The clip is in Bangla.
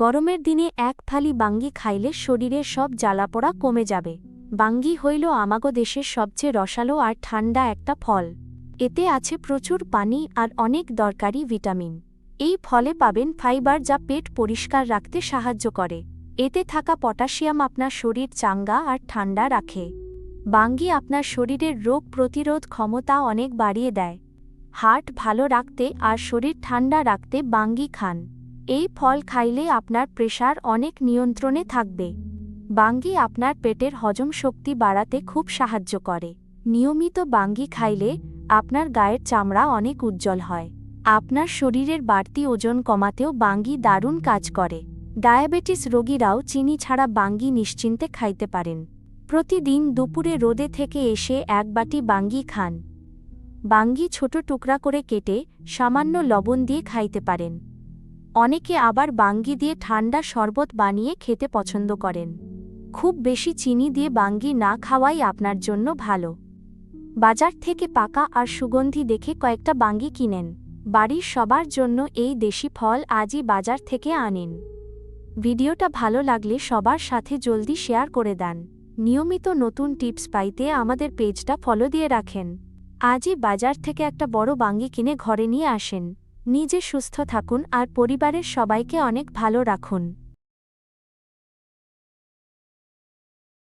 গরমের দিনে এক থালি বাঙ্গি খাইলে শরীরের সব জ্বালাপোড়া কমে যাবে। বাঙ্গি হইল আমাগো দেশের সবচেয়ে রসালো আর ঠান্ডা একটা ফল। এতে আছে প্রচুর পানি আর অনেক দরকারি ভিটামিন। এই ফলে পাবেন ফাইবার, যা পেট পরিষ্কার রাখতে সাহায্য করে। এতে থাকা পটাশিয়াম আপনার শরীর চাঙ্গা আর ঠান্ডা রাখে। বাঙ্গি আপনার শরীরের রোগ প্রতিরোধ ক্ষমতা অনেক বাড়িয়ে দেয়। হার্ট ভালো রাখতে আর শরীর ঠান্ডা রাখতে বাঙ্গি খান। এই ফল খাইলে আপনার প্রেসার অনেক নিয়ন্ত্রণে থাকবে। বাঙ্গি আপনার পেটের হজম শক্তি বাড়াতে খুব সাহায্য করে। নিয়মিত বাঙ্গি খাইলে আপনার গায়ের চামড়া অনেক উজ্জ্বল হয়। আপনার শরীরের বাড়তি ওজন কমাতেও বাঙ্গি দারুণ কাজ করে। ডায়াবেটিস রোগীরাও চিনি ছাড়া বাঙ্গি নিশ্চিন্তে খাইতে পারেন। প্রতিদিন দুপুরে রোদে থেকে এসে এক বাটি বাঙ্গি খান। বাঙ্গি ছোট টুকরা করে কেটে সামান্য লবণ দিয়ে খাইতে পারেন। অনেকে আবার বাঙ্গি দিয়ে ঠান্ডা শরবত বানিয়ে খেতে পছন্দ করেন। খুব বেশি চিনি দিয়ে বাঙ্গি না খাওয়াই আপনার জন্য ভালো। বাজার থেকে পাকা আর সুগন্ধি দেখে কয়েকটা বাঙ্গি কিনেন। বাড়ির সবার জন্য এই দেশি ফল আজই বাজার থেকে আনেন। ভিডিওটা ভালো লাগলে সবার সাথে জলদি শেয়ার করে দেন। নিয়মিত নতুন টিপস পাইতে আমাদের পেজটা ফলো দিয়ে রাখেন। আজই বাজার থেকে একটা বড় বাঙ্গি কিনে ঘরে নিয়ে আসেন। নিজে সুস্থ থাকুন আর পরিবারের সবাইকে অনেক ভালো রাখুন।